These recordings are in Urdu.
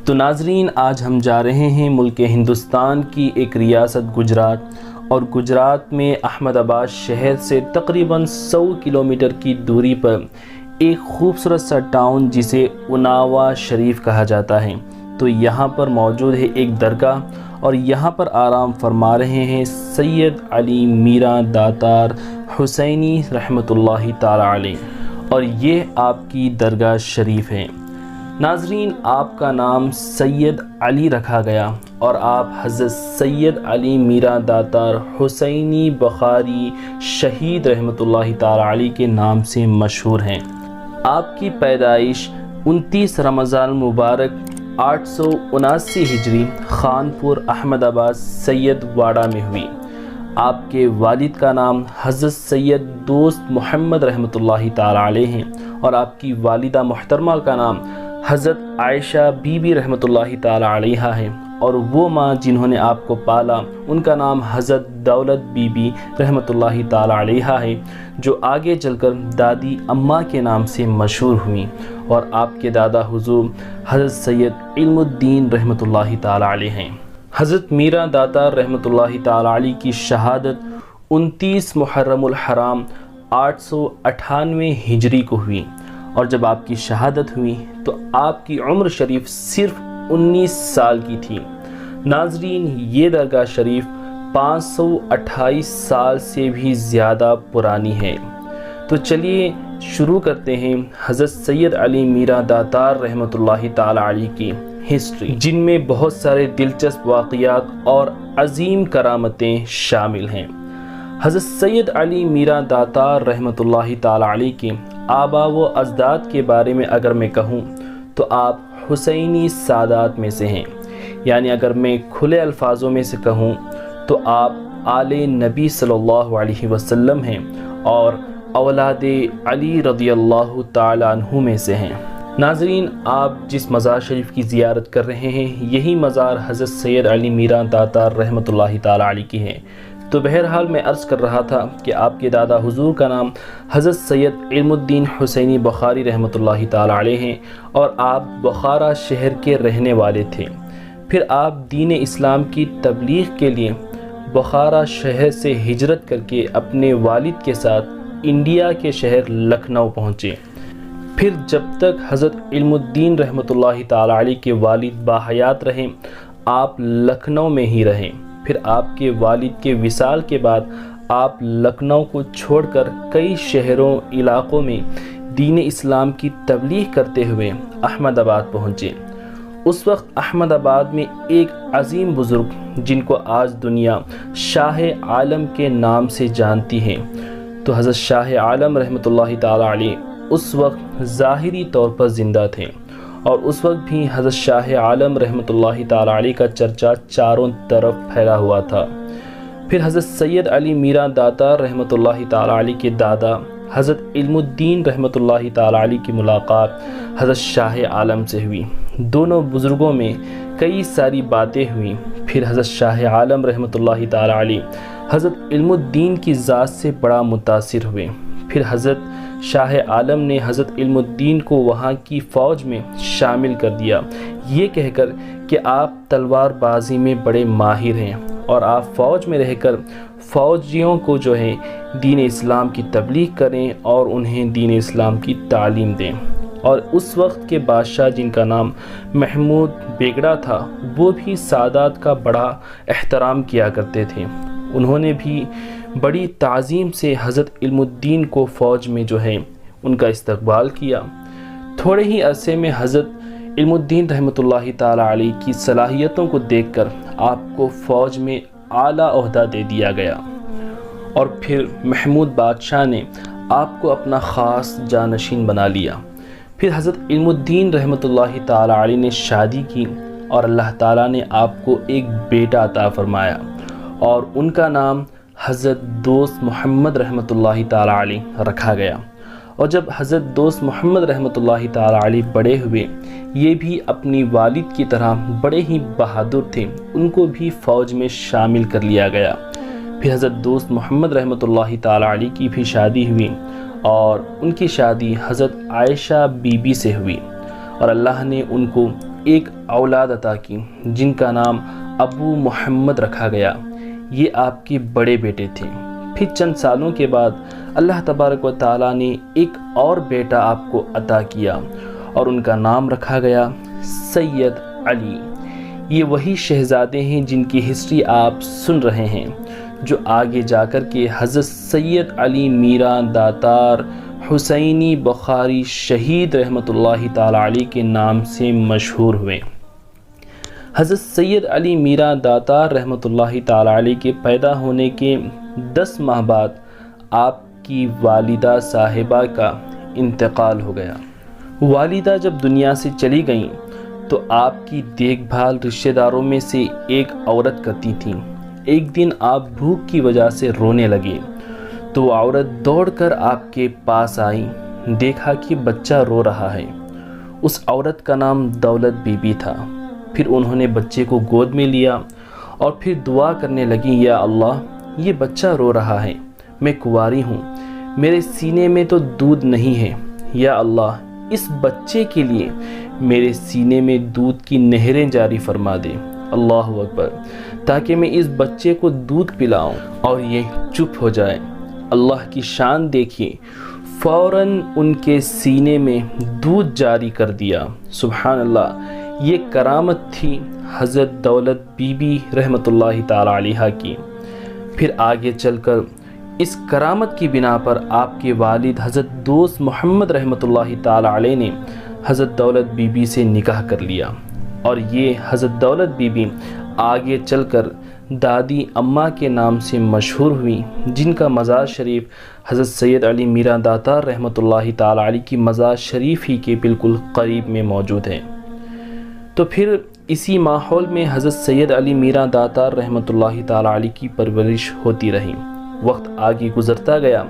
تو ناظرین، آج ہم جا رہے ہیں ملک ہندوستان کی ایک ریاست گجرات، اور گجرات میں احمد آباد شہر سے تقریباً 100 کلومیٹر کی دوری پر ایک خوبصورت سا ٹاؤن جسے اناوا شریف کہا جاتا ہے۔ تو یہاں پر موجود ہے ایک درگاہ، اور یہاں پر آرام فرما رہے ہیں سید علی میرا داتار حسینی رحمۃ اللہ تعالی علیہ، اور یہ آپ کی درگاہ شریف ہے۔ ناظرین، آپ کا نام سید علی رکھا گیا اور آپ حضرت سید علی میرا داتار حسینی بخاری شہید رحمۃ اللہ تعالی علیہ کے نام سے مشہور ہیں۔ آپ کی پیدائش 29 رمضان مبارک 879 ہجری خانپور احمد آباد سید واڑہ میں ہوئی۔ آپ کے والد کا نام حضرت سید دوست محمد رحمۃ اللہ تعالی علیہ ہیں، اور آپ کی والدہ محترمہ کا نام حضرت عائشہ بی بی رحمۃ اللہ تعالی علیہ ہے، اور وہ ماں جنہوں نے آپ کو پالا ان کا نام حضرت دولت بی بی رحمۃ اللہ تعالی علیہ ہے، جو آگے چل کر دادی اماں کے نام سے مشہور ہوئیں، اور آپ کے دادا حضور حضرت سید علم الدین رحمۃ اللہ تعالی علیہ ہیں۔ حضرت میرا داتار رحمۃ اللہ تعالی علیہ کی شہادت 29 محرم الحرام 898 ہجری کو ہوئی، اور جب آپ کی شہادت ہوئی تو آپ کی عمر شریف صرف 19 سال کی تھی۔ ناظرین، یہ درگاہ شریف 528 سال سے بھی زیادہ پرانی ہے۔ تو چلیے شروع کرتے ہیں حضرت سید علی میرا داتار رحمۃ اللہ تعالی علیہ کی ہسٹری، جن میں بہت سارے دلچسپ واقعات اور عظیم کرامتیں شامل ہیں۔ حضرت سید علی میرا داتار رحمۃ اللہ تعالی علیہ کے آبا و اجداد کے بارے میں اگر میں کہوں تو آپ حسینی سادات میں سے ہیں، یعنی اگر میں کھلے الفاظوں میں سے کہوں تو آپ آل نبی صلی اللہ علیہ وسلم ہیں، اور اولاد علی رضی اللہ تعالی عنہ میں سے ہیں۔ ناظرین، آپ جس مزار شریف کی زیارت کر رہے ہیں یہی مزار حضرت سید علی میرا داتار رحمۃ اللہ تعالی علیہ کی ہے۔ تو بہرحال میں عرض کر رہا تھا کہ آپ کے دادا حضور کا نام حضرت سید علم الدین حسینی بخاری رحمۃ اللہ تعالی علیہ ہیں، اور آپ بخارا شہر کے رہنے والے تھے۔ پھر آپ دین اسلام کی تبلیغ کے لیے بخارا شہر سے ہجرت کر کے اپنے والد کے ساتھ انڈیا کے شہر لکھنؤ پہنچے۔ پھر جب تک حضرت علم الدین رحمۃ اللہ تعالی علیہ کے والد باحیات رہیں آپ لکھنؤ میں ہی رہیں۔ پھر آپ کے والد کے وصال کے بعد آپ لکھنؤ کو چھوڑ کر کئی شہروں علاقوں میں دین اسلام کی تبلیغ کرتے ہوئے احمد آباد پہنچے۔ اس وقت احمد آباد میں ایک عظیم بزرگ جن کو آج دنیا شاہ عالم کے نام سے جانتی ہے، تو حضرت شاہ عالم رحمۃ اللہ تعالی علیہ اس وقت ظاہری طور پر زندہ تھے، اور اس وقت بھی حضرت شاہ عالم رحمۃ اللہ تعالی علیہ کا چرچا چاروں طرف پھیلا ہوا تھا۔ پھر حضرت سید علی میرا داتار رحمۃ اللہ تعالی علیہ کے دادا حضرت علم الدین رحمۃ اللہ تعالی علیہ کی ملاقات حضرت شاہ عالم سے ہوئی۔ دونوں بزرگوں میں کئی ساری باتیں ہوئیں۔ پھر حضرت شاہ عالم رحمۃ اللہ تعالی علیہ حضرت علم الدین کی ذات سے بڑا متاثر ہوئے۔ پھر حضرت شاہ عالم نے حضرت علم الدین کو وہاں کی فوج میں شامل کر دیا، یہ کہہ کر کہ آپ تلوار بازی میں بڑے ماہر ہیں، اور آپ فوج میں رہ کر فوجیوں کو جو ہے دین اسلام کی تبلیغ کریں اور انہیں دین اسلام کی تعلیم دیں۔ اور اس وقت کے بادشاہ جن کا نام محمود بیگڑا تھا، وہ بھی سادات کا بڑا احترام کیا کرتے تھے۔ انہوں نے بھی بڑی تعظیم سے حضرت علم الدین کو فوج میں جو ہے ان کا استقبال کیا۔ تھوڑے ہی عرصے میں حضرت علم الدین رحمۃ اللہ تعالی علیہ کی صلاحیتوں کو دیکھ کر آپ کو فوج میں اعلیٰ عہدہ دے دیا گیا، اور پھر محمود بادشاہ نے آپ کو اپنا خاص جانشین بنا لیا۔ پھر حضرت علم الدین رحمۃ اللہ تعالی علیہ نے شادی کی، اور اللہ تعالیٰ نے آپ کو ایک بیٹا عطا فرمایا، اور ان کا نام حضرت دوست محمد رحمۃ اللہ تعالی علیہ رکھا گیا۔ اور جب حضرت دوست محمد رحمۃ اللہ تعالی علیہ بڑے ہوئے، یہ بھی اپنی والد کی طرح بڑے ہی بہادر تھے، ان کو بھی فوج میں شامل کر لیا گیا۔ پھر حضرت دوست محمد رحمۃ اللہ تعالی علیہ کی بھی شادی ہوئی، اور ان کی شادی حضرت عائشہ بی بی سے ہوئی، اور اللہ نے ان کو ایک اولاد عطا کی جن کا نام ابو محمد رکھا گیا۔ یہ آپ کے بڑے بیٹے تھے۔ پھر چند سالوں کے بعد اللہ تبارک و تعالیٰ نے ایک اور بیٹا آپ کو عطا کیا اور ان کا نام رکھا گیا سید علی۔ یہ وہی شہزادے ہیں جن کی ہسٹری آپ سن رہے ہیں، جو آگے جا کر کے حضرت سید علی میرا داتار حسینی بخاری شہید رحمۃ اللہ تعالی علیہ کے نام سے مشہور ہوئے۔ حضرت سید علی میرا داتار رحمۃ اللہ تعالی علیہ کے پیدا ہونے کے 10 ماہ بعد آپ کی والدہ صاحبہ کا انتقال ہو گیا۔ والدہ جب دنیا سے چلی گئیں تو آپ کی دیکھ بھال رشتہ داروں میں سے ایک عورت کرتی تھیں۔ ایک دن آپ بھوک کی وجہ سے رونے لگے تو وہ عورت دوڑ کر آپ کے پاس آئی، دیکھا کہ بچہ رو رہا ہے۔ اس عورت کا نام دولت بی بی تھا۔ پھر انہوں نے بچے کو گود میں لیا اور پھر دعا کرنے لگی، یا اللہ یہ بچہ رو رہا ہے، میں کنواری ہوں، میرے سینے میں تو دودھ نہیں ہے، یا اللہ اس بچے کے لیے میرے سینے میں دودھ کی نہریں جاری فرما دے، اللہ اکبر، تاکہ میں اس بچے کو دودھ پلاؤں اور یہ چپ ہو جائے۔ اللہ کی شان دیکھیے، فوراً ان کے سینے میں دودھ جاری کر دیا۔ سبحان اللہ، یہ کرامت تھی حضرت دولت بی بی رحمۃ اللہ تعالی علیہ کی۔ پھر آگے چل کر اس کرامت کی بنا پر آپ کے والد حضرت دوست محمد رحمۃ اللہ تعالی علیہ نے حضرت دولت بی بی سے نکاح کر لیا، اور یہ حضرت دولت بی بی آگے چل کر دادی اماں کے نام سے مشہور ہوئی، جن کا مزار شریف حضرت سید علی میرا داتار رحمۃ اللہ تعالی علیہ کی مزار شریف ہی کے بالکل قریب میں موجود ہے۔ تو پھر اسی ماحول میں حضرت سید علی میرا داتار رحمۃ اللہ تعالی علیہ کی پرورش ہوتی رہی۔ وقت آگے گزرتا گیا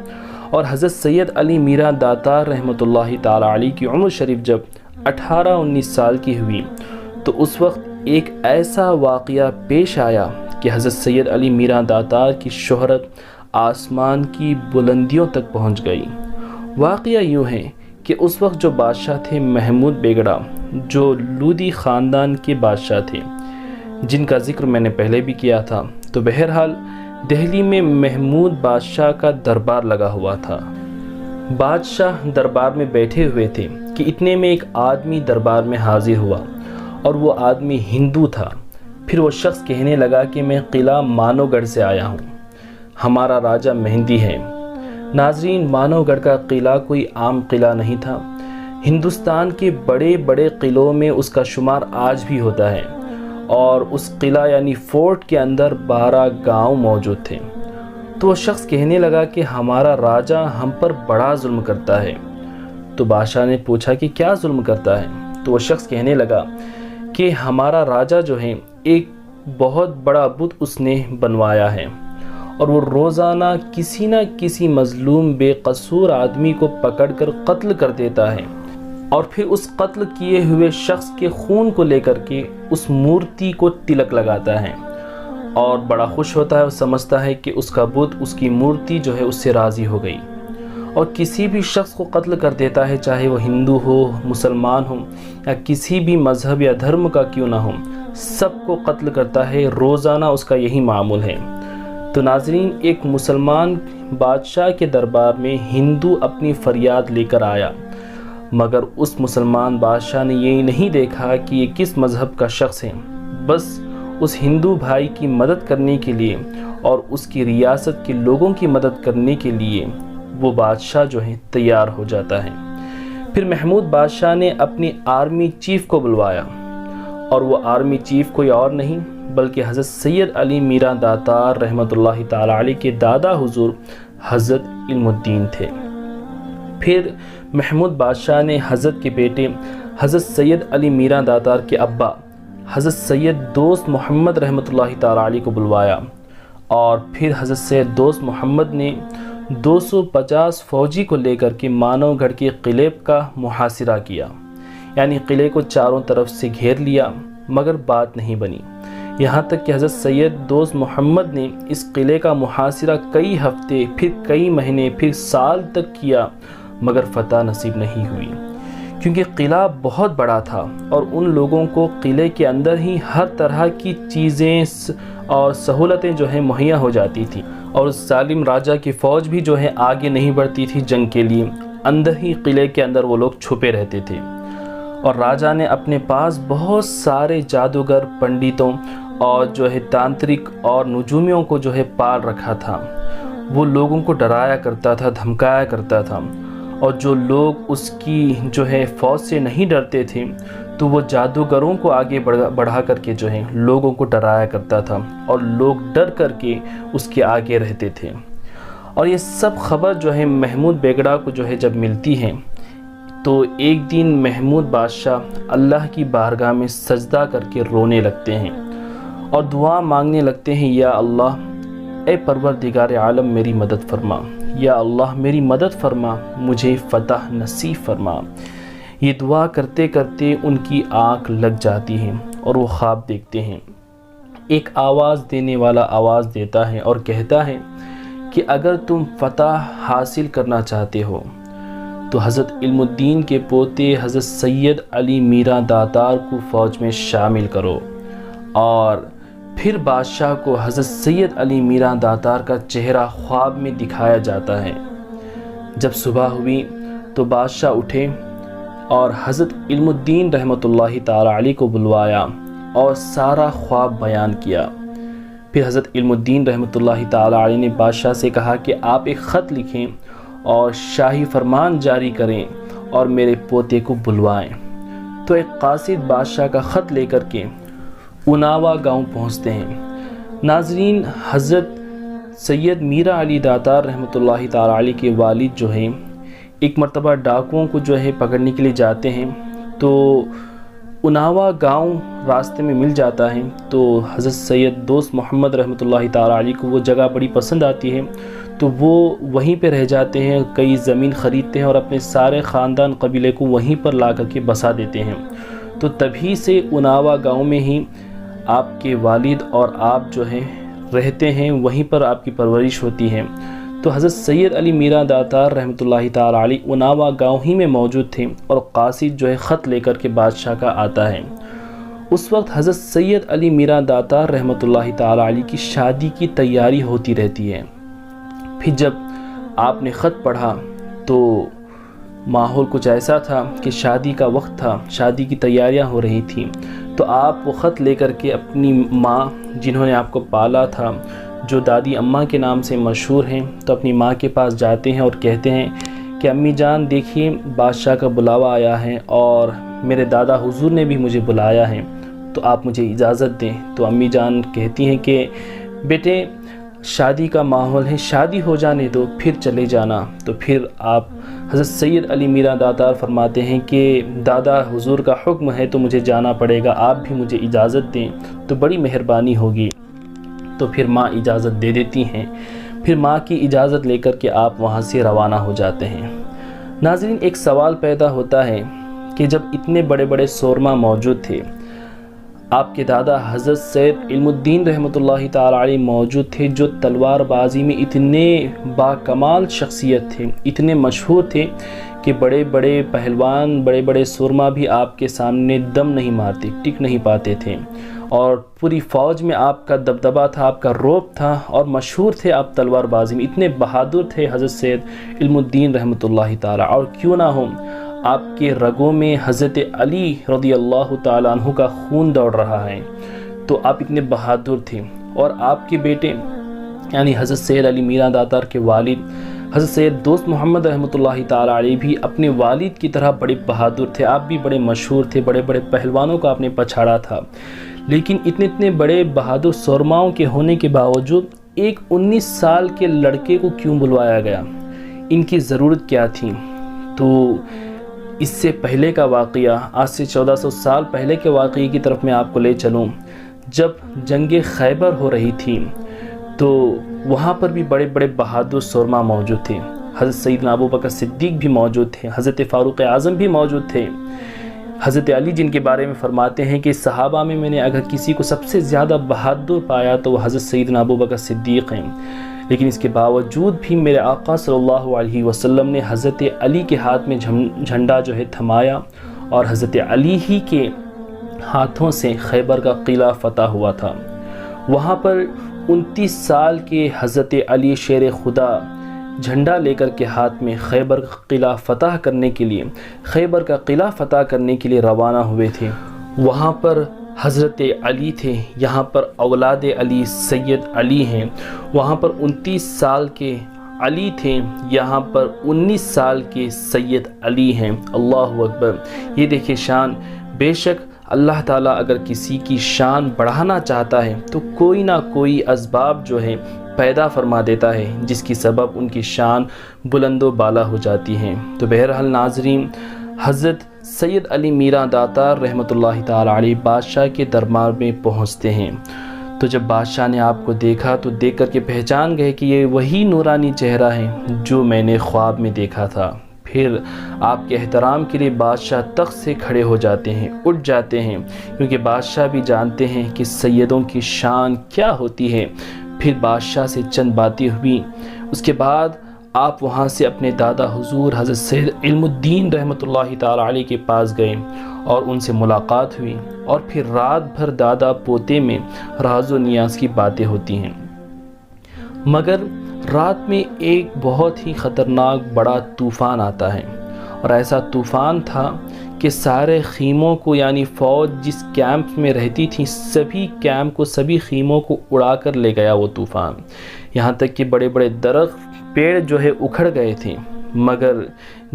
اور حضرت سید علی میرا داتار رحمۃ اللہ تعالی علیہ کی عمر شریف جب 18-19 سال کی ہوئی تو اس وقت ایک ایسا واقعہ پیش آیا کہ حضرت سید علی میرا داتار کی شہرت آسمان کی بلندیوں تک پہنچ گئی۔ واقعہ یوں ہے کہ اس وقت جو بادشاہ تھے محمود بیگڑا، جو لودھی خاندان کے بادشاہ تھے، جن کا ذکر میں نے پہلے بھی کیا تھا، تو بہرحال دہلی میں محمود بادشاہ کا دربار لگا ہوا تھا۔ بادشاہ دربار میں بیٹھے ہوئے تھے کہ اتنے میں ایک آدمی دربار میں حاضر ہوا، اور وہ آدمی ہندو تھا۔ پھر وہ شخص کہنے لگا کہ میں قلعہ مانو گڑھ سے آیا ہوں، ہمارا راجہ مہندی ہے۔ ناظرین، مانو گڑھ کا قلعہ کوئی عام قلعہ نہیں تھا، ہندوستان کے بڑے بڑے قلعوں میں اس کا شمار آج بھی ہوتا ہے، اور اس قلعہ یعنی فورٹ کے اندر 12 گاؤں موجود تھے۔ تو وہ شخص کہنے لگا کہ ہمارا راجہ ہم پر بڑا ظلم کرتا ہے۔ تو بادشاہ نے پوچھا کہ کیا ظلم کرتا ہے؟ تو وہ شخص کہنے لگا کہ ہمارا راجہ جو ہے ایک بہت بڑا بت اس نے بنوایا ہے، اور وہ روزانہ کسی نہ کسی مظلوم بے قصور آدمی کو پکڑ کر قتل کر دیتا ہے، اور پھر اس قتل کیے ہوئے شخص کے خون کو لے کر کے اس مورتی کو تلک لگاتا ہے، اور بڑا خوش ہوتا ہے، وہ سمجھتا ہے کہ اس کا بت، اس کی مورتی جو ہے اس سے راضی ہو گئی، اور کسی بھی شخص کو قتل کر دیتا ہے، چاہے وہ ہندو ہو، مسلمان ہو، یا کسی بھی مذہب یا دھرم کا کیوں نہ ہو، سب کو قتل کرتا ہے، روزانہ اس کا یہی معمول ہے۔ تو ناظرین، ایک مسلمان بادشاہ کے دربار میں ہندو اپنی فریاد لے کر آیا، مگر اس مسلمان بادشاہ نے یہ نہیں دیکھا کہ یہ کس مذہب کا شخص ہے، بس اس ہندو بھائی کی مدد کرنے کے لیے اور اس کی ریاست کے لوگوں کی مدد کرنے کے لیے وہ بادشاہ جو ہے تیار ہو جاتا ہے۔ پھر محمود بادشاہ نے اپنی آرمی چیف کو بلوایا، اور وہ آرمی چیف کوئی اور نہیں بلکہ حضرت سید علی میرا داتار رحمۃ اللہ تعالی علیہ کے دادا حضور حضرت علم الدین تھے۔ پھر محمود بادشاہ نے حضرت کے بیٹے حضرت سید علی میرا داتار کے ابا حضرت سید دوست محمد رحمۃ اللہ تعالی علیہ کو بلوایا، اور پھر حضرت سید دوست محمد نے 250 فوجی کو لے کر کے مانو گڑھ کے قلعے کا محاصرہ کیا، یعنی قلعے کو چاروں طرف سے گھیر لیا، مگر بات نہیں بنی، یہاں تک کہ حضرت سید دوست محمد نے اس قلعے کا محاصرہ کئی ہفتے، پھر کئی مہینے، پھر سال تک کیا، مگر فتح نصیب نہیں ہوئی، کیونکہ قلعہ بہت بڑا تھا اور ان لوگوں کو قلعے کے اندر ہی ہر طرح کی چیزیں اور سہولتیں جو ہیں مہیا ہو جاتی تھیں، اور اس ظالم راجہ کی فوج بھی جو ہے آگے نہیں بڑھتی تھی جنگ کے لیے، اندر ہی قلعے کے اندر وہ لوگ چھپے رہتے تھے۔ اور راجہ نے اپنے پاس بہت سارے جادوگر، پنڈتوں اور جو ہے تانترک اور نجومیوں کو جو ہے پال رکھا تھا۔ وہ لوگوں کو ڈرایا کرتا تھا، دھمکایا کرتا تھا، اور جو لوگ اس کی جو ہے فوج سے نہیں ڈرتے تھے تو وہ جادوگروں کو آگے بڑھا کر کے جو ہے لوگوں کو ڈرایا کرتا تھا، اور لوگ ڈر کر کے اس کے آگے رہتے تھے۔ اور یہ سب خبر جو ہے محمود بیگڑا کو جو ہے جب ملتی ہے تو ایک دن محمود بادشاہ اللہ کی بارگاہ میں سجدہ کر کے رونے لگتے ہیں اور دعا مانگنے لگتے ہیں، یا اللہ اے پروردگار عالم میری مدد فرما، یا اللہ میری مدد فرما، مجھے فتح نصیب فرما۔ یہ دعا کرتے کرتے ان کی آنکھ لگ جاتی ہے اور وہ خواب دیکھتے ہیں۔ ایک آواز دینے والا آواز دیتا ہے اور کہتا ہے کہ اگر تم فتح حاصل کرنا چاہتے ہو تو حضرت علم الدین کے پوتے حضرت سید علی میرا داتار کو فوج میں شامل کرو۔ اور پھر بادشاہ کو حضرت سید علی میرا داتار کا چہرہ خواب میں دکھایا جاتا ہے۔ جب صبح ہوئی تو بادشاہ اٹھے اور حضرت علم الدین رحمۃ اللہ تعالی علیہ کو بلوایا اور سارا خواب بیان کیا۔ پھر حضرت علم الدین رحمۃ اللہ تعالی علیہ نے بادشاہ سے کہا کہ آپ ایک خط لکھیں اور شاہی فرمان جاری کریں اور میرے پوتے کو بلوائیں۔ تو ایک قاصد بادشاہ کا خط لے کر کے اناوا گاؤں پہنچتے ہیں۔ ناظرین، حضرت سید میرا علی داتار رحمۃ اللہ تعالی علیہ کے والد جو ہیں ایک مرتبہ ڈاکوؤں کو جو ہے پکڑنے کے لیے جاتے ہیں، تو اناوا گاؤں راستے میں مل جاتا ہے۔ تو حضرت سید دوست محمد رحمۃ اللہ تعالی علیہ کو وہ جگہ بڑی پسند آتی ہے، تو وہ وہیں پہ رہ جاتے ہیں، کئی زمین خریدتے ہیں اور اپنے سارے خاندان قبیلے کو وہیں پر لا کر کے بسا دیتے ہیں۔ تو تبھی سے اناوا گاؤں میں ہی آپ کے والد اور آپ جو ہیں رہتے ہیں، وہیں پر آپ کی پرورش ہوتی ہے۔ تو حضرت سید علی میرا داتار رحمۃ اللہ تعالی علیہ اناوا گاؤں ہی میں موجود تھے، اور قاصد جو ہے خط لے کر کے بادشاہ کا آتا ہے۔ اس وقت حضرت سید علی میرا داتار رحمۃ اللہ تعالی علیہ کی شادی کی تیاری ہوتی رہتی ہے۔ پھر جب آپ نے خط پڑھا تو ماحول کچھ ایسا تھا کہ شادی کا وقت تھا، شادی کی تیاریاں ہو رہی تھیں، تو آپ وہ خط لے کر کے اپنی ماں جنہوں نے آپ کو پالا تھا، جو دادی اماں کے نام سے مشہور ہیں، تو اپنی ماں کے پاس جاتے ہیں اور کہتے ہیں کہ امی جان دیکھیے بادشاہ کا بلاوا آیا ہے اور میرے دادا حضور نے بھی مجھے بلایا ہے، تو آپ مجھے اجازت دیں۔ تو امی جان کہتی ہیں کہ بیٹے شادی کا ماحول ہے، شادی ہو جانے دو پھر چلے جانا۔ تو پھر آپ حضرت سید علی میرا داتار فرماتے ہیں کہ دادا حضور کا حکم ہے تو مجھے جانا پڑے گا، آپ بھی مجھے اجازت دیں تو بڑی مہربانی ہوگی۔ تو پھر ماں اجازت دے دیتی ہیں، پھر ماں کی اجازت لے کر کے آپ وہاں سے روانہ ہو جاتے ہیں۔ ناظرین، ایک سوال پیدا ہوتا ہے کہ جب اتنے بڑے بڑے سورما موجود تھے، آپ کے دادا حضرت سید علم الدین رحمۃ اللہ تعالی علیہ موجود تھے، جو تلوار بازی میں اتنے باکمال شخصیت تھے، اتنے مشہور تھے کہ بڑے بڑے پہلوان، بڑے بڑے سورما بھی آپ کے سامنے دم نہیں مارتے، ٹک نہیں پاتے تھے، اور پوری فوج میں آپ کا دبدبہ تھا، آپ کا رعب تھا، اور مشہور تھے آپ تلوار بازی میں، اتنے بہادر تھے حضرت سید علم الدین رحمۃ اللہ تعالی۔ اور کیوں نہ ہو، آپ کے رگوں میں حضرت علی رضی اللہ تعالیٰ عنہ کا خون دوڑ رہا ہے، تو آپ اتنے بہادر تھے۔ اور آپ کے بیٹے یعنی حضرت سید علی میرا داتار کے والد حضرت سید دوست محمد رحمۃ اللہ تعالی علیہ بھی اپنے والد کی طرح بڑے بہادر تھے، آپ بھی بڑے مشہور تھے، بڑے بڑے پہلوانوں کو آپ نے پچھاڑا تھا۔ لیکن اتنے بڑے بہادر سورماؤں کے ہونے کے باوجود ایک 19 سال کے لڑکے کو کیوں بلوایا گیا؟ ان کی ضرورت کیا تھی؟ تو اس سے پہلے کا واقعہ، آج سے 1400 سال پہلے کے واقعے کی طرف میں آپ کو لے چلوں۔ جب جنگ خیبر ہو رہی تھی تو وہاں پر بھی بڑے بڑے بہادر سورما موجود تھے، حضرت سیدنا ابوبکر صدیق بھی موجود تھے، حضرت فاروق اعظم بھی موجود تھے، حضرت علی جن کے بارے میں فرماتے ہیں کہ صحابہ میں نے اگر کسی کو سب سے زیادہ بہادر پایا تو وہ حضرت سیدنا ابوبکر صدیق ہیں۔ لیکن اس کے باوجود بھی میرے آقا صلی اللہ علیہ وسلم نے حضرت علی کے ہاتھ میں جھنڈا جو ہے تھمایا، اور حضرت علی ہی کے ہاتھوں سے خیبر کا قلعہ فتح ہوا تھا۔ وہاں پر 29 سال کے حضرت علی شیر خدا جھنڈا لے کر کے ہاتھ میں خیبر کا قلعہ فتح کرنے کے لیے روانہ ہوئے تھے۔ وہاں پر حضرت علی تھے، یہاں پر اولاد علی سید علی ہیں۔ وہاں پر 29 سال کے علی تھے، یہاں پر 19 سال کے سید علی ہیں۔ اللہ اکبر! یہ دیکھیں شان۔ بے شک اللہ تعالیٰ اگر کسی کی شان بڑھانا چاہتا ہے تو کوئی نہ کوئی اسباب جو ہے پیدا فرما دیتا ہے، جس کی سبب ان کی شان بلند و بالا ہو جاتی ہیں۔ تو بہرحال ناظرین، حضرت سید علی میرا داتار رحمۃ اللہ تعالی علیہ بادشاہ کے دربار میں پہنچتے ہیں۔ تو جب بادشاہ نے آپ کو دیکھا تو دیکھ کر کے پہچان گئے کہ یہ وہی نورانی چہرہ ہے جو میں نے خواب میں دیکھا تھا۔ پھر آپ کے احترام کے لیے بادشاہ تخت سے کھڑے ہو جاتے ہیں، اٹھ جاتے ہیں، کیونکہ بادشاہ بھی جانتے ہیں کہ سیدوں کی شان کیا ہوتی ہے۔ پھر بادشاہ سے چند باتیں ہوئی، اس کے بعد آپ وہاں سے اپنے دادا حضور حضرت سید علم الدین رحمۃ اللہ تعالی علیہ کے پاس گئے اور ان سے ملاقات ہوئی، اور پھر رات بھر دادا پوتے میں راز و نیاز کی باتیں ہوتی ہیں۔ مگر رات میں ایک بہت ہی خطرناک بڑا طوفان آتا ہے، اور ایسا طوفان تھا کہ سارے خیموں کو، یعنی فوج جس کیمپ میں رہتی تھی سبھی خیموں کو اڑا کر لے گیا وہ طوفان۔ یہاں تک کہ بڑے بڑے درخت پیڑ جو ہے اکھڑ گئے تھے، مگر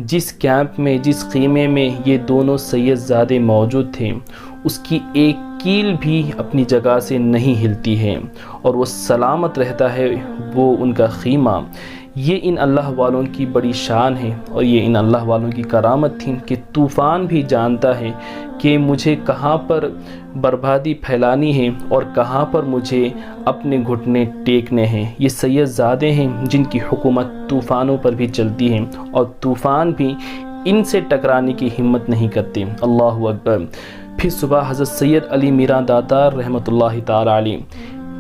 جس کیمپ میں، جس خیمے میں یہ دونوں سید زادے موجود تھے، اس کی ایک کیل بھی اپنی جگہ سے نہیں ہلتی ہے، اور وہ سلامت رہتا ہے وہ ان کا خیمہ۔ یہ ان اللہ والوں کی بڑی شان ہے، اور یہ ان اللہ والوں کی کرامت تھی کہ طوفان بھی جانتا ہے کہ مجھے کہاں پر بربادی پھیلانی ہے اور کہاں پر مجھے اپنے گھٹنے ٹیکنے ہیں۔ یہ سید زادے ہیں جن کی حکومت طوفانوں پر بھی چلتی ہے، اور طوفان بھی ان سے ٹکرانے کی ہمت نہیں کرتے۔ اللہ اکبر! پھر صبح حضرت سید علی میرا داتار رحمۃ اللہ تعالی علیہ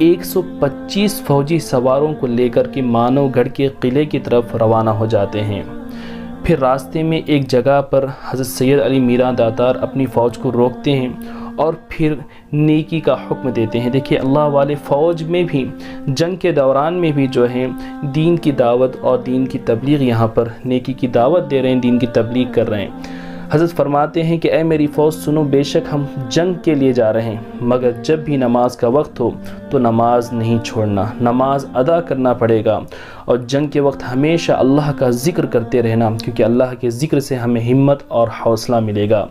125 فوجی سواروں کو لے کر کے مانو گڑھ کے قلعے کی طرف روانہ ہو جاتے ہیں۔ پھر راستے میں ایک جگہ پر حضرت سید علی میرا داتار اپنی فوج کو روکتے ہیں اور پھر نیکی کا حکم دیتے ہیں۔ دیکھیے اللہ والے فوج میں بھی، جنگ کے دوران میں بھی جو ہے دین کی دعوت اور دین کی تبلیغ، یہاں پر نیکی کی دعوت دے رہے ہیں، دین کی تبلیغ کر رہے ہیں۔ حضرت فرماتے ہیں کہ اے میری فوج سنو، بے شک ہم جنگ کے لیے جا رہے ہیں، مگر جب بھی نماز کا وقت ہو تو نماز نہیں چھوڑنا، نماز ادا کرنا پڑے گا، اور جنگ کے وقت ہمیشہ اللہ کا ذکر کرتے رہنا، کیونکہ اللہ کے ذکر سے ہمیں ہمت اور حوصلہ ملے گا۔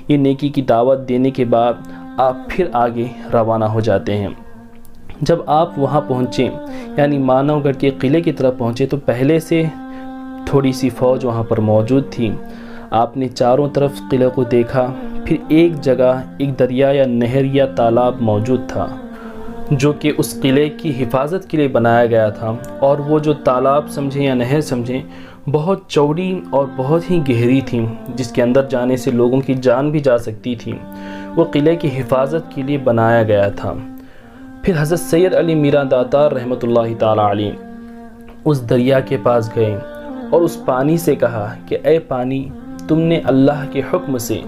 یہ نیکی کی دعوت دینے کے بعد آپ پھر آگے روانہ ہو جاتے ہیں۔ جب آپ وہاں پہنچیں، یعنی مانو گڑھ کے قلعے کی طرف پہنچے، تو پہلے سے تھوڑی سی فوج وہاں پر موجود تھی۔ آپ نے چاروں طرف قلعے کو دیکھا، پھر ایک جگہ ایک دریا یا نہر یا تالاب موجود تھا جو کہ اس قلعے کی حفاظت کے لیے بنایا گیا تھا، اور وہ جو تالاب سمجھیں یا نہر سمجھیں بہت چوڑی اور بہت ہی گہری تھی، جس کے اندر جانے سے لوگوں کی جان بھی جا سکتی تھی۔ وہ قلعے کی حفاظت کے لیے بنایا گیا تھا۔ پھر حضرت سید علی میرا داتار رحمۃ اللہ تعالی علیہ اس دریا کے پاس گئے اور اس پانی سے کہا کہ اے پانی، تم نے اللہ کے حکم سے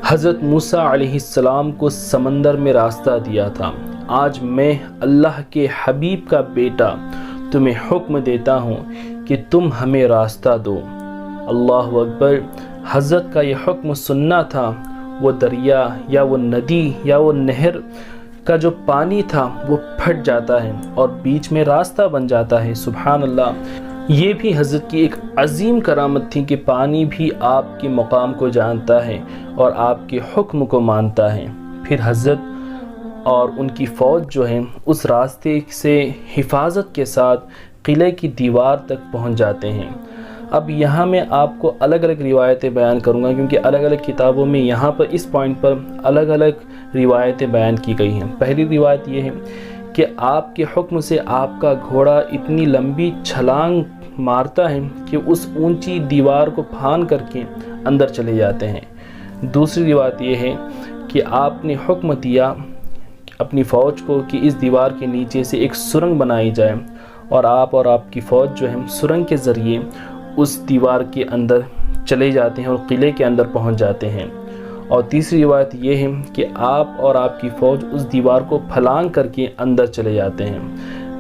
حضرت موسیٰ علیہ السلام کو سمندر میں راستہ دیا تھا، آج میں اللہ کے حبیب کا بیٹا تمہیں حکم دیتا ہوں کہ تم ہمیں راستہ دو۔ اللہ اکبر! حضرت کا یہ حکم سننا تھا، وہ دریا یا وہ ندی یا وہ نہر کا جو پانی تھا وہ پھٹ جاتا ہے اور بیچ میں راستہ بن جاتا ہے۔ سبحان اللہ! یہ بھی حضرت کی ایک عظیم کرامت تھی کہ پانی بھی آپ کے مقام کو جانتا ہے اور آپ کے حکم کو مانتا ہے۔ پھر حضرت اور ان کی فوج جو ہے اس راستے سے حفاظت کے ساتھ قلعے کی دیوار تک پہنچ جاتے ہیں۔ اب یہاں میں آپ کو الگ الگ روایتیں بیان کروں گا، کیونکہ الگ الگ کتابوں میں یہاں پر اس پوائنٹ پر الگ الگ روایتیں بیان کی گئی ہیں۔ پہلی روایت یہ ہے کہ آپ کے حکم سے آپ کا گھوڑا اتنی لمبی چھلانگ مارتا ہے کہ اس اونچی دیوار کو پھان کر کے اندر چلے جاتے ہیں۔ دوسری روایت یہ ہے کہ آپ نے حکم دیا اپنی فوج کو کہ اس دیوار کے نیچے سے ایک سرنگ بنائی جائے، اور آپ کی فوج جو ہے سرنگ کے ذریعے اس دیوار کے اندر چلے جاتے ہیں اور قلعے کے اندر پہنچ جاتے ہیں۔ اور تیسری روایت یہ ہے کہ آپ اور آپ کی فوج اس دیوار کو پھلانگ کر کے اندر چلے جاتے ہیں۔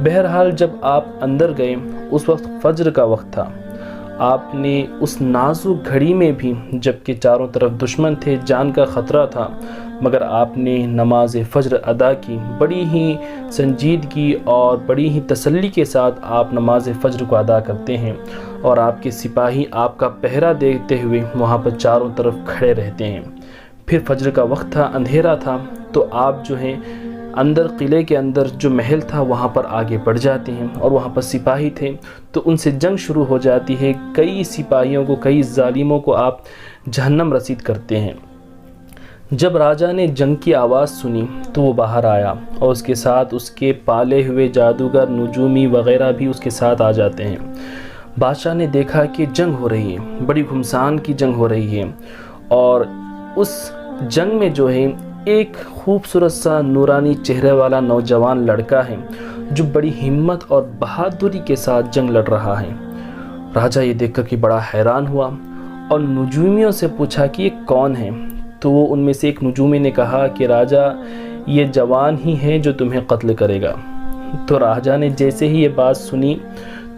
بہرحال جب آپ اندر گئے اس وقت فجر کا وقت تھا۔ آپ نے اس نازک گھڑی میں بھی، جبکہ چاروں طرف دشمن تھے، جان کا خطرہ تھا، مگر آپ نے نماز فجر ادا کی۔ بڑی ہی سنجیدگی اور بڑی ہی تسلی کے ساتھ آپ نماز فجر کو ادا کرتے ہیں، اور آپ کے سپاہی آپ کا پہرا دیتے ہوئے وہاں پر چاروں طرف کھڑے رہتے ہیں۔ پھر فجر کا وقت تھا، اندھیرا تھا، تو آپ جو ہیں اندر قلعے کے اندر جو محل تھا وہاں پر آگے بڑھ جاتے ہیں، اور وہاں پر سپاہی تھے تو ان سے جنگ شروع ہو جاتی ہے۔ کئی سپاہیوں کو، کئی ظالموں کو آپ جہنم رسید کرتے ہیں۔ جب راجہ نے جنگ کی آواز سنی تو وہ باہر آیا، اور اس کے ساتھ اس کے پالے ہوئے جادوگر، نجومی وغیرہ بھی اس کے ساتھ آ جاتے ہیں۔ بادشاہ نے دیکھا کہ جنگ ہو رہی ہے، بڑی گھمسان کی جنگ ہو رہی ہے، اور اس جنگ میں جو ہے ایک خوبصورت سا نورانی چہرے والا نوجوان لڑکا ہے جو بڑی ہمت اور بہادری کے ساتھ جنگ لڑ رہا ہے۔ راجہ یہ دیکھ کر کہ بڑا حیران ہوا اور نجومیوں سے پوچھا کہ یہ کون ہے؟ تو وہ ان میں سے ایک نجومی نے کہا کہ راجہ یہ جوان ہی ہے جو تمہیں قتل کرے گا۔ تو راجہ نے جیسے ہی یہ بات سنی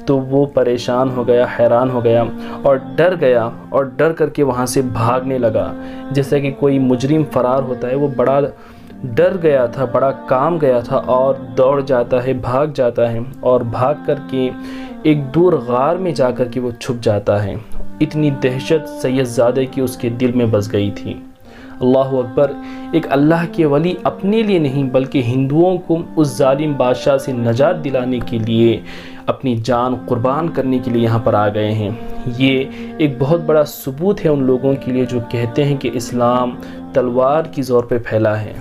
تو وہ پریشان ہو گیا، حیران ہو گیا اور ڈر گیا، اور ڈر کر کے وہاں سے بھاگنے لگا، جیسا کہ کوئی مجرم فرار ہوتا ہے۔ وہ بڑا ڈر گیا تھا، بڑا کام گیا تھا، اور دوڑ جاتا ہے، بھاگ جاتا ہے، اور بھاگ کر کے ایک دور غار میں جا کر کے وہ چھپ جاتا ہے۔ اتنی دہشت سید زادے کی اس کے دل میں بس گئی تھی۔ اللہ اکبر! ایک اللہ کے ولی اپنے لیے نہیں بلکہ ہندوؤں کو اس ظالم بادشاہ سے نجات دلانے کے لیے اپنی جان قربان کرنے کے لیے یہاں پر آ گئے ہیں۔ یہ ایک بہت بڑا ثبوت ہے ان لوگوں کے لیے جو کہتے ہیں کہ اسلام تلوار کی زور پہ پھیلا ہے۔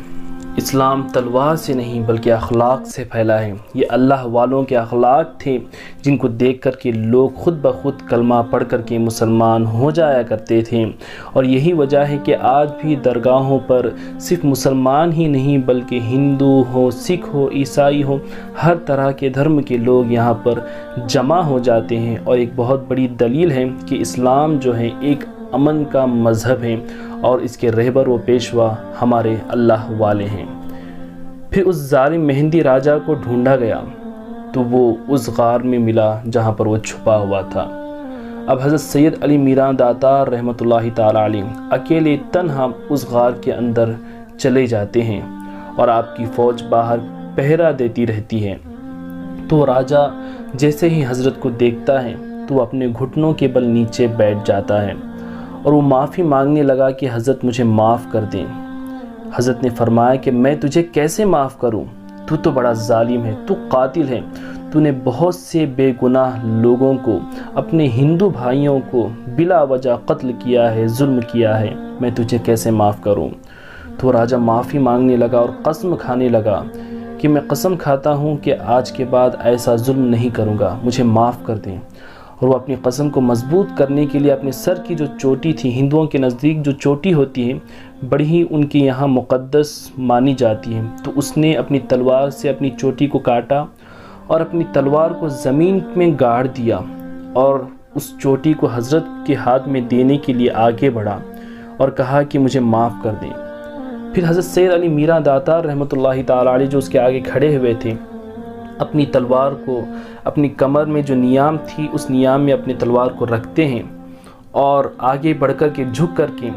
اسلام تلوار سے نہیں بلکہ اخلاق سے پھیلا ہے۔ یہ اللہ والوں کے اخلاق تھے جن کو دیکھ کر کے لوگ خود بخود کلمہ پڑھ کر کے مسلمان ہو جایا کرتے تھے، اور یہی وجہ ہے کہ آج بھی درگاہوں پر صرف مسلمان ہی نہیں بلکہ ہندو ہو، سکھ ہو، عیسائی ہو، ہر طرح کے دھرم کے لوگ یہاں پر جمع ہو جاتے ہیں، اور ایک بہت بڑی دلیل ہے کہ اسلام جو ہے ایک امن کا مذہب ہے، اور اس کے رہبر و پیشوا ہمارے اللہ والے ہیں۔ پھر اس ظالم مہندی راجہ کو ڈھونڈا گیا تو وہ اس غار میں ملا جہاں پر وہ چھپا ہوا تھا۔ اب حضرت سید علی میران داتار رحمۃ اللہ تعالی علیہ اکیلے تنہا اس غار کے اندر چلے جاتے ہیں، اور آپ کی فوج باہر پہرا دیتی رہتی ہے۔ تو راجہ جیسے ہی حضرت کو دیکھتا ہے تو وہ اپنے گھٹنوں کے بل نیچے بیٹھ جاتا ہے، اور وہ معافی مانگنے لگا کہ حضرت مجھے معاف کر دیں۔ حضرت نے فرمایا کہ میں تجھے کیسے معاف کروں؟ تو بڑا ظالم ہے، تو قاتل ہے، تو نے بہت سے بے گناہ لوگوں کو، اپنے ہندو بھائیوں کو بلا وجہ قتل کیا ہے، ظلم کیا ہے، میں تجھے کیسے معاف کروں؟ تو راجہ معافی مانگنے لگا اور قسم کھانے لگا کہ میں قسم کھاتا ہوں کہ آج کے بعد ایسا ظلم نہیں کروں گا، مجھے معاف کر دیں۔ اور وہ اپنی قسم کو مضبوط کرنے کے لیے اپنے سر کی جو چوٹی تھی، ہندوؤں کے نزدیک جو چوٹی ہوتی ہے بڑی ہی ان کے یہاں مقدس مانی جاتی ہے، تو اس نے اپنی تلوار سے اپنی چوٹی کو کاٹا اور اپنی تلوار کو زمین میں گاڑ دیا، اور اس چوٹی کو حضرت کے ہاتھ میں دینے کے لیے آگے بڑھا اور کہا کہ مجھے معاف کر دیں۔ پھر حضرت سید علی میران داتار رحمۃ اللہ تعالی علیہ جو اس کے آگے کھڑے ہوئے تھے، اپنی تلوار کو اپنی کمر میں جو نیام تھی اس نیام میں اپنی تلوار کو رکھتے ہیں، اور آگے بڑھ کر کے جھک کر کے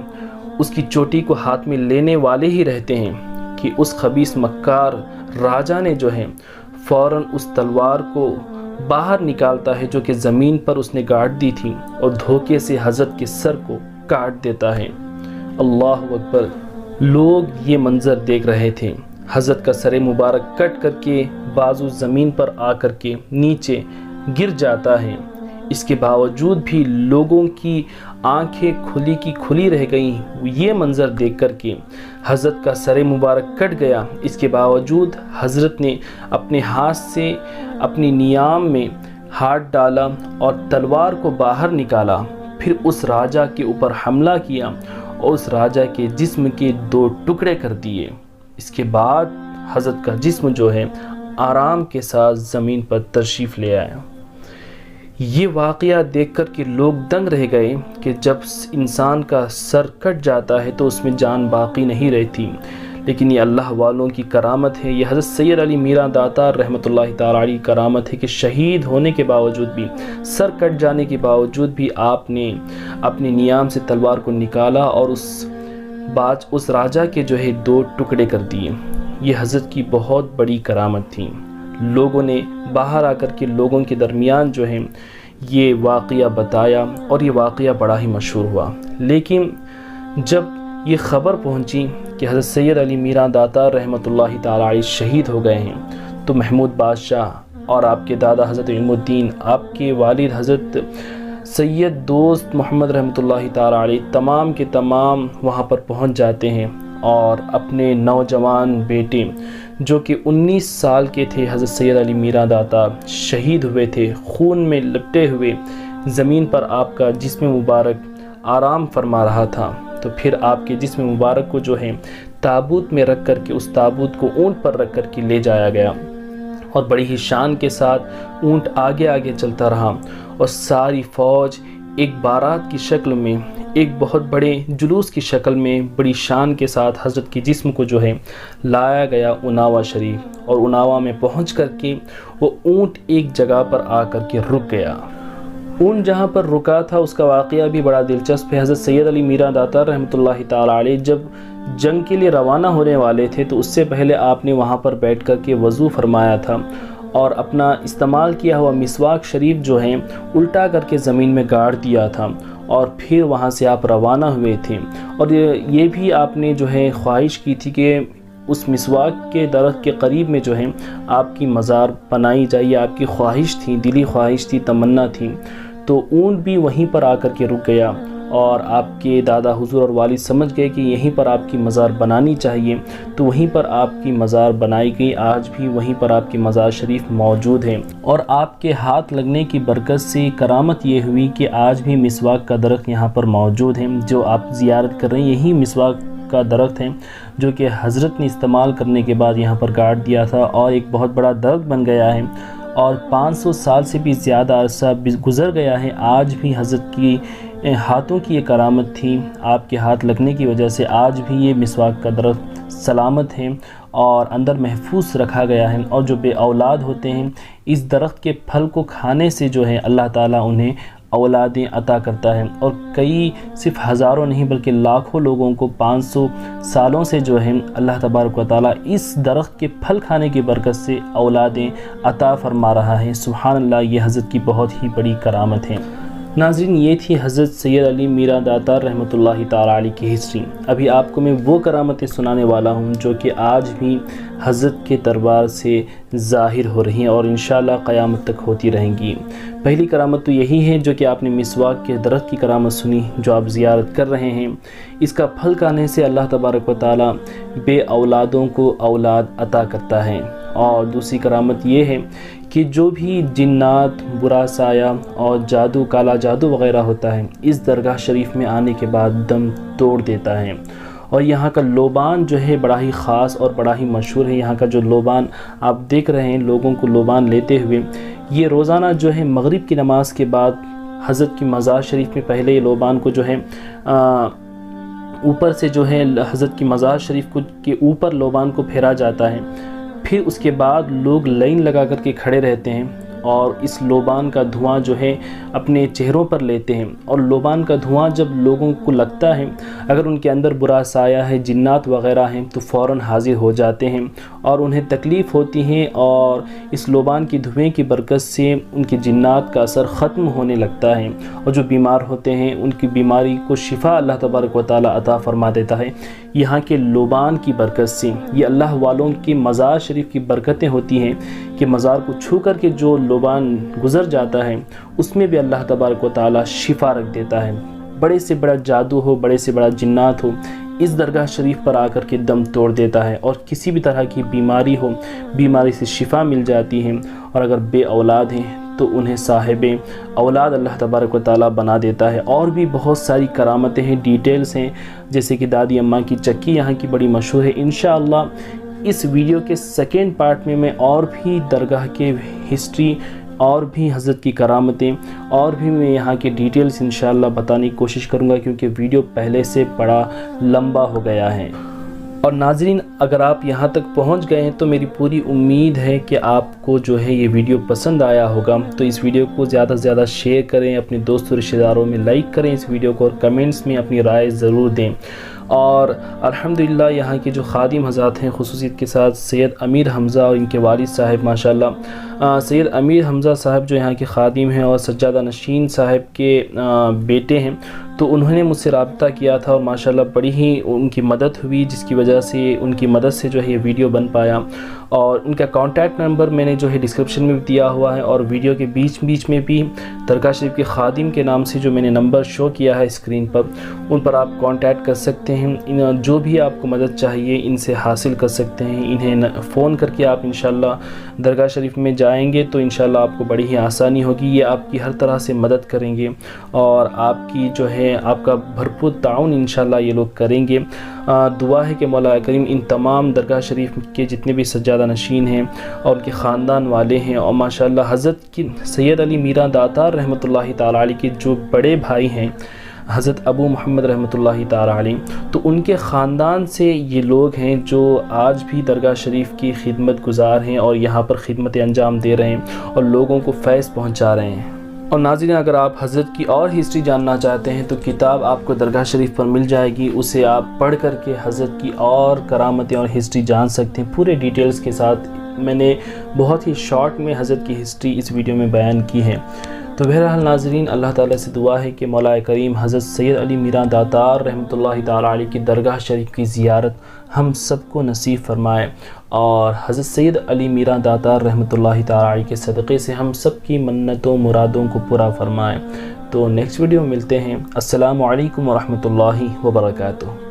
اس کی چوٹی کو ہاتھ میں لینے والے ہی رہتے ہیں کہ اس خبیث مکار راجہ نے جو ہے فوراً اس تلوار کو باہر نکالتا ہے جو کہ زمین پر اس نے گاڑ دی تھی، اور دھوکے سے حضرت کے سر کو کاٹ دیتا ہے۔ اللہ اکبر! لوگ یہ منظر دیکھ رہے تھے۔ حضرت کا سر مبارک کٹ کر کے بازو زمین پر آ کر کے نیچے گر جاتا ہے۔ اس کے باوجود بھی لوگوں کی آنکھیں کھلی کی کھلی رہ گئیں یہ منظر دیکھ کر کے۔ حضرت کا سر مبارک کٹ گیا، اس کے باوجود حضرت نے اپنے ہاتھ سے اپنی نیام میں ہاتھ ڈالا اور تلوار کو باہر نکالا، پھر اس راجہ کے اوپر حملہ کیا اور اس راجہ کے جسم کے 2 ٹکڑے کر دیے۔ اس کے بعد حضرت کا جسم جو ہے آرام کے ساتھ زمین پر تشریف لے آیا۔ یہ واقعہ دیکھ کر کہ لوگ دنگ رہ گئے کہ جب انسان کا سر کٹ جاتا ہے تو اس میں جان باقی نہیں رہتی، لیکن یہ اللہ والوں کی کرامت ہے۔ یہ حضرت سید علی میران داتار رحمۃ اللہ تعالی علیہ کی کرامت ہے کہ شہید ہونے کے باوجود بھی، سر کٹ جانے کے باوجود بھی آپ نے اپنے نیام سے تلوار کو نکالا اور اس راجہ کے جو ہے 2 ٹکڑے کر دیے۔ یہ حضرت کی بہت بڑی کرامت تھی۔ لوگوں نے باہر آ کر کے لوگوں کے درمیان جو ہے یہ واقعہ بتایا اور یہ واقعہ بڑا ہی مشہور ہوا۔ لیکن جب یہ خبر پہنچی کہ حضرت سید علی میران داتار رحمۃ اللہ تعالی علیہ شہید ہو گئے ہیں، تو محمود بادشاہ اور آپ کے دادا حضرت علم الدین، آپ کے والد حضرت سید دوست محمد رحمۃ اللہ تعالی علیہ، تمام کے تمام وہاں پر پہنچ جاتے ہیں اور اپنے نوجوان بیٹے جو کہ 19 سال کے تھے، حضرت سید علی میران داتار شہید ہوئے تھے، خون میں لپٹے ہوئے زمین پر آپ کا جسم مبارک آرام فرما رہا تھا۔ تو پھر آپ کے جسم مبارک کو جو ہے تابوت میں رکھ کر کے، اس تابوت کو اونٹ پر رکھ کر کے لے جایا گیا، اور بڑی ہی شان کے ساتھ اونٹ آگے آگے چلتا رہا، اور ساری فوج ایک بارات کی شکل میں، ایک بہت بڑے جلوس کی شکل میں بڑی شان کے ساتھ حضرت کے جسم کو جو ہے لایا گیا اناوا شریف، اور اناوا میں پہنچ کر کے وہ اونٹ ایک جگہ پر آ کر کے رک گیا۔ اونٹ جہاں پر رکا تھا اس کا واقعہ بھی بڑا دلچسپ ہے۔ حضرت سید علی میران داتار رحمۃ اللہ تعالی علیہ جب جنگ کے لیے روانہ ہونے والے تھے تو اس سے پہلے آپ نے وہاں پر بیٹھ کر کے وضو فرمایا تھا، اور اپنا استعمال کیا ہوا مسواک شریف جو ہیں الٹا کر کے زمین میں گاڑ دیا تھا، اور پھر وہاں سے آپ روانہ ہوئے تھے۔ اور یہ بھی آپ نے جو ہے خواہش کی تھی کہ اس مسواک کے درخت کے قریب میں جو ہے آپ کی مزار بنائی جائے، آپ کی خواہش تھی، دلی خواہش تھی، تمنا تھی۔ تو اونٹ بھی وہیں پر آ کر کے رک گیا، اور آپ کے دادا حضور اور والد سمجھ گئے کہ یہیں پر آپ کی مزار بنانی چاہیے، تو وہیں پر آپ کی مزار بنائی گئی۔ آج بھی وہیں پر آپ کی مزار شریف موجود ہے، اور آپ کے ہاتھ لگنے کی برکت سے کرامت یہ ہوئی کہ آج بھی مسواک کا درخت یہاں پر موجود ہے۔ جو آپ زیارت کر رہے ہیں یہی مسواک کا درخت ہے جو کہ حضرت نے استعمال کرنے کے بعد یہاں پر گاڑ دیا تھا، اور ایک بہت بڑا درخت بن گیا ہے، اور 500 سال سے بھی زیادہ عرصہ گزر گیا ہے۔ آج بھی حضرت کی ہاتھوں کی یہ کرامت تھی، آپ کے ہاتھ لگنے کی وجہ سے آج بھی یہ مسواک کا درخت سلامت ہے اور اندر محفوظ رکھا گیا ہے۔ اور جو بے اولاد ہوتے ہیں اس درخت کے پھل کو کھانے سے جو ہے اللہ تعالیٰ انہیں اولادیں عطا کرتا ہے، اور کئی صرف ہزاروں نہیں بلکہ لاکھوں لوگوں کو 500 سالوں سے جو ہے اللہ تبارک و تعالیٰ اس درخت کے پھل کھانے کی برکت سے اولادیں عطا فرما رہا ہے۔ سبحان اللہ، یہ حضرت کی بہت ہی بڑی کرامت ہے۔ ناظرین، یہ تھی حضرت سید علی میران داتار رحمۃ اللہ تعالی علیہ کی ہسٹری۔ ابھی آپ کو میں وہ کرامتیں سنانے والا ہوں جو کہ آج بھی حضرت کے دربار سے ظاہر ہو رہی ہیں اور انشاءاللہ قیامت تک ہوتی رہیں گی۔ پہلی کرامت تو یہی ہے جو کہ آپ نے مسواک کے درخت کی کرامت سنی جو آپ زیارت کر رہے ہیں۔ اس کا پھل کھانے سے اللہ تبارک و تعالیٰ بے اولادوں کو اولاد عطا کرتا ہے۔ اور دوسری کرامت یہ ہے کہ جو بھی جنات، برا سایہ اور جادو، کالا جادو وغیرہ ہوتا ہے اس درگاہ شریف میں آنے کے بعد دم توڑ دیتا ہے۔ اور یہاں کا لوبان جو ہے بڑا ہی خاص اور بڑا ہی مشہور ہے۔ یہاں کا جو لوبان آپ دیکھ رہے ہیں لوگوں کو لوبان لیتے ہوئے، یہ روزانہ جو ہے مغرب کی نماز کے بعد حضرت کی مزار شریف میں پہلے یہ لوبان کو جو ہے اوپر سے جو ہے حضرت کی مزار شریف کے اوپر لوبان کو پھیرا جاتا ہے، پھر اس کے بعد لوگ لائن لگا کر کے کھڑے رہتے ہیں اور اس لوبان کا دھواں جو ہے اپنے چہروں پر لیتے ہیں، اور لوبان کا دھواں جب لوگوں کو لگتا ہے اگر ان کے اندر برا سایہ ہے، جنات وغیرہ ہیں تو فوراً حاضر ہو جاتے ہیں اور انہیں تکلیف ہوتی ہے، اور اس لوبان کی دھویں کی برکت سے ان کے جنات کا اثر ختم ہونے لگتا ہے، اور جو بیمار ہوتے ہیں ان کی بیماری کو شفا اللہ تبارک و تعالیٰ عطا فرما دیتا ہے یہاں کے لوبان کی برکت سے۔ یہ اللہ والوں کی مزار شریف کی برکتیں ہوتی ہیں کہ مزار کو چھو کر کے جو لوبان گزر جاتا ہے اس میں بھی اللہ تبارک و تعالیٰ شفا رکھ دیتا ہے۔ بڑے سے بڑا جادو ہو، بڑے سے بڑا جنات ہو، اس درگاہ شریف پر آ کر کے دم توڑ دیتا ہے، اور کسی بھی طرح کی بیماری ہو، بیماری سے شفا مل جاتی ہے، اور اگر بے اولاد ہیں تو انہیں صاحب اولاد اللہ تبارک و تعالیٰ بنا دیتا ہے۔ اور بھی بہت ساری کرامتیں ہیں، ڈیٹیلز ہیں، جیسے کہ دادی اماں کی چکی یہاں کی بڑی مشہور ہے۔ انشاءاللہ اس ویڈیو کے سیکنڈ پارٹ میں اور بھی درگاہ کے ہسٹری اور بھی حضرت کی کرامتیں اور بھی میں یہاں کے ڈیٹیلز انشاءاللہ بتانے کی کوشش کروں گا، کیونکہ ویڈیو پہلے سے بڑا لمبا ہو گیا ہے۔ اور ناظرین، اگر آپ یہاں تک پہنچ گئے ہیں تو میری پوری امید ہے کہ آپ کو جو ہے یہ ویڈیو پسند آیا ہوگا، تو اس ویڈیو کو زیادہ سے زیادہ شیئر کریں، اپنے دوست و رشتہ داروں میں لائک کریں اس ویڈیو کو، اور کمنٹس میں اپنی رائے ضرور دیں۔ اور الحمدللہ یہاں کے جو خادم حضرات ہیں، خصوصیت کے ساتھ سید امیر حمزہ اور ان کے والد صاحب، ماشاءاللہ سید امیر حمزہ صاحب جو یہاں کے خادم ہیں اور سجادہ نشین صاحب کے بیٹے ہیں، تو انہوں نے مجھ سے رابطہ کیا تھا اور ماشاءاللہ بڑی ہی ان کی مدد ہوئی، جس کی وجہ سے ان کی مدد سے جو ہے یہ ویڈیو بن پایا۔ اور ان کا کانٹیکٹ نمبر میں نے جو ہے ڈسکرپشن میں بھی دیا ہوا ہے، اور ویڈیو کے بیچ میں بھی درگاہ شریف کے خادم کے نام سے جو میں نے نمبر شو کیا ہے اسکرین پر، ان پر آپ کانٹیکٹ کر سکتے ہیں۔ جو بھی آپ کو مدد چاہیے ان سے حاصل کر سکتے ہیں، انہیں فون کر کے آپ انشاءاللہ درگاہ شریف میں جائیں گے تو انشاءاللہ آپ کو بڑی ہی آسانی ہوگی، یہ آپ کی ہر طرح سے مدد کریں گے اور آپ کی جو ہے آپ کا بھرپور تعاون انشاءاللہ یہ لوگ کریں گے۔ دعا ہے کہ مولا کریم ان تمام درگاہ شریف کے جتنے بھی سجادہ نشین ہیں اور ان کے خاندان والے ہیں، اور ماشاءاللہ حضرت کی سید علی میراں داتار رحمۃ اللہ تعالی علیہ کے جو بڑے بھائی ہیں حضرت ابو محمد رحمۃ اللہ تعالی علیہ، تو ان کے خاندان سے یہ لوگ ہیں جو آج بھی درگاہ شریف کی خدمت گزار ہیں اور یہاں پر خدمت انجام دے رہے ہیں اور لوگوں کو فیض پہنچا رہے ہیں۔ اور ناظرین، اگر آپ حضرت کی اور ہسٹری جاننا چاہتے ہیں تو کتاب آپ کو درگاہ شریف پر مل جائے گی، اسے آپ پڑھ کر کے حضرت کی اور کرامتیں اور ہسٹری جان سکتے ہیں پورے ڈیٹیلز کے ساتھ۔ میں نے بہت ہی شارٹ میں حضرت کی ہسٹری اس ویڈیو میں بیان کی ہے۔ تو بہرحال ناظرین، اللہ تعالیٰ سے دعا ہے کہ مولا کریم حضرت سید علی میراں داتار رحمۃ اللہ تعالی علیہ کی درگاہ شریف کی زیارت ہم سب کو نصیب فرمائے، اور حضرت سید علی میراں داتار رحمۃ اللہ تعالی علیہ کے صدقے سے ہم سب کی منتوں مرادوں کو پورا فرمائے۔ تو نیکسٹ ویڈیو میں ملتے ہیں۔ السلام علیکم ورحمۃ اللہ وبرکاتہ۔